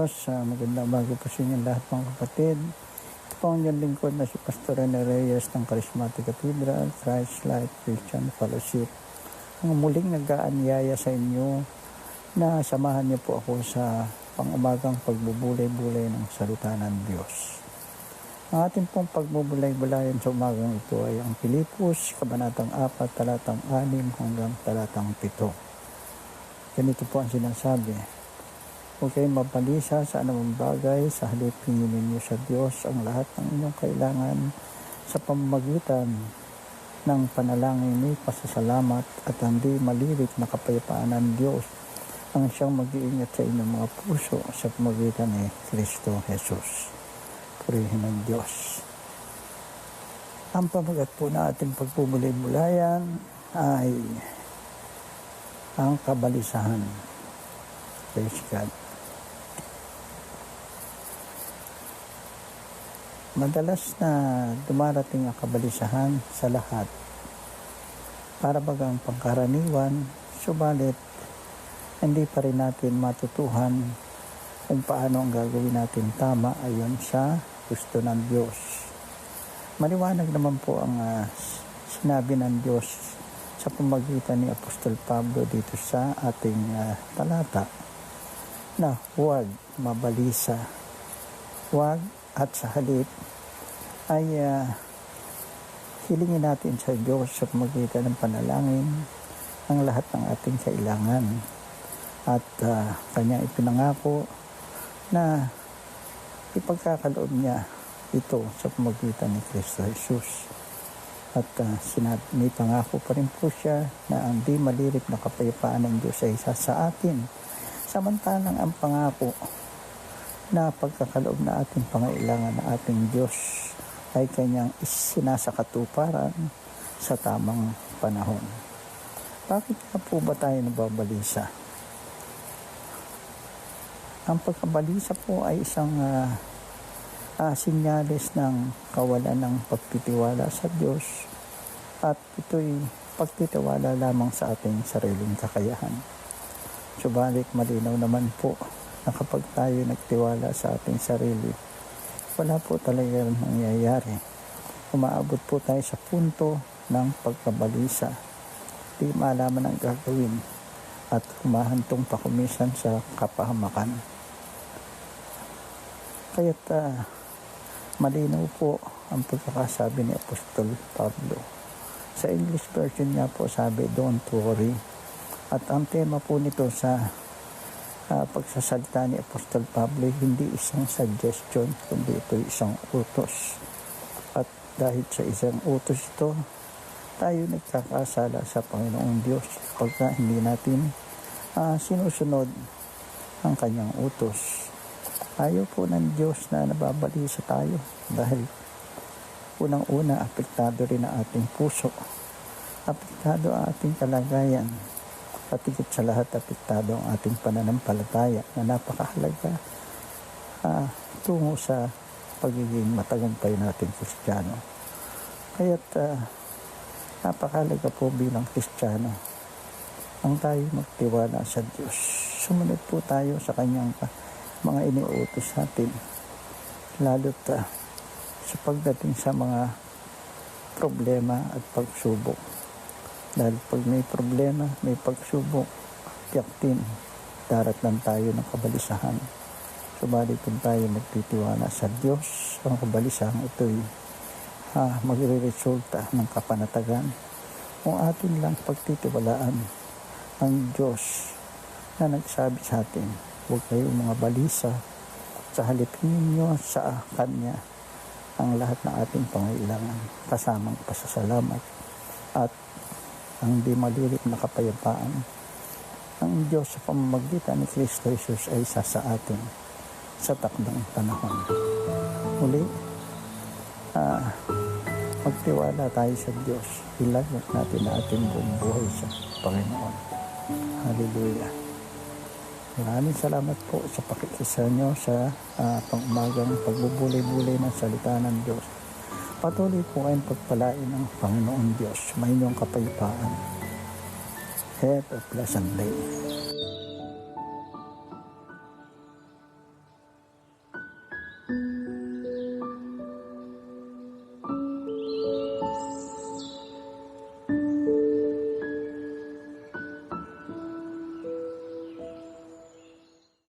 Diyos, magandang umaga po sa inyo lahat mga kapatid. Ito po ang inyong lingkod na si Pastor Rene Reyes ng Charismatic Cathedral, Christ Light Christian Fellowship. Ang muling nag-aanyaya sa inyo na samahan niyo po ako sa pang-umagang pagbubulay-bulay ng salita ng Diyos. Ang ating pong pagbubulay-bulayan sa umagang ito ay ang Pilipos, Kabanatang 4, talatang 6 hanggang talatang 7. Ganito po ang sinasabi: huwag kayong mabalisa sa anumang bagay, sa halip hinginin niyo sa Diyos ang lahat ng inyong kailangan sa pamamagitan ng panalangin ni pasasalamat, at hindi malirik na kapayapaan ng Diyos ang siyang mag-iingat sa inyong mga puso sa pamamagitan ni Kristo Jesus. Purihin ng Diyos. Ang pamagat po na ating pagbubulay-bulayan ay ang kabalisahan. Praise God. Madalas na dumarating ang kabalisahan sa lahat, para bagang pangkaraniwan, subalit hindi pa rin natin matutuhan kung paano ang gagawin natin tama ayon sa gusto ng Diyos. Maliwanag naman po ang sinabi ng Diyos sa pamamagitan ni Apostol Pablo dito sa ating talata, na huwag mabalisa, huwag, at sa halip ay hilingin natin sa Diyos sa pamamagitan ng panalangin ang lahat ng ating kailangan, at Kanya ipinangako na ipagkakaloob niya ito sa pamamagitan ni Kristo Jesus. At may pangako pa rin po siya na ang di malirip na kapayapaan ng Diyos ay isa sa atin, samantalang ang pangako na pagkakaloob na ating pangailangan na ating Diyos ay Kanyang isinasakatuparan sa tamang panahon. Bakit nga po ba tayo nababalisa? Ang pagkabalisa po ay isang sinyalis ng kawalan ng pagtitiwala sa Diyos, at ito'y pagtitiwala lamang sa ating sariling kakayahan. Subalit malinaw naman po na kapag tayo nagtiwala sa ating sarili, wala po talaga nangyayari. Umaabot po tayo sa punto ng pagkabalisa. Di malaman ang gagawin at humahantong pa kumisan sa kapahamakan. Kaya't malinaw po ang pagkakasabi ni Apostol Pablo. Sa English version niya po sabi, don't worry. At ang tema po nito sa pagsasalita ni Apostol Pablo, hindi isang suggestion, kundi ito isang utos. At dahil sa isang utos ito, tayo nagkakasala sa Panginoong Diyos pagka hindi natin sinusunod ang Kanyang utos. Ayaw po ng Diyos na nababalisa tayo, dahil unang-una apektado rin ang ating puso, apektado ang ating kalagayan, at higit sa lahat apektado ang ating pananampalataya na napakahalaga tungo sa pagiging matagumpay nating Kristiyano. Kaya't napakahalaga po bilang Kristiyano ang tayo magtiwala sa Diyos. Sumunod po tayo sa Kanyang mga iniuutos natin, lalo't sa pagdating sa mga problema at pagsubok. Dahil pag may problema, may pagsubok, tiyak din daratnan tayo ng kabalisahan. Subalit kung tayo magtitiwala sa Diyos, ang kabalisahan ito'y magre-resulta ng kapanatagan kung atin lang pagtitiwalaan ang Diyos na nagsabi sa atin, huwag kayong mga balisa, sa halip ninyo sa Kanya ang lahat ng ating pangailangan, kasamang pasasalamat, at ang di malirik na kapayapaan ng Diyos sa pamamagitan ni Kristo Jesus ay isa sa atin sa takdang panahon. Muli, magtiwala tayo sa Diyos. Ilagak natin na ating buong buhay sa Panginoon. Hallelujah. Maraming salamat po sa pakikisa nyo sa pang-umagang pagbubulay-bulay ng salita ng Diyos. Patuloy po kayong pagpalain ng Panginoon Diyos. May inyong kapayapaan. Have a pleasant day.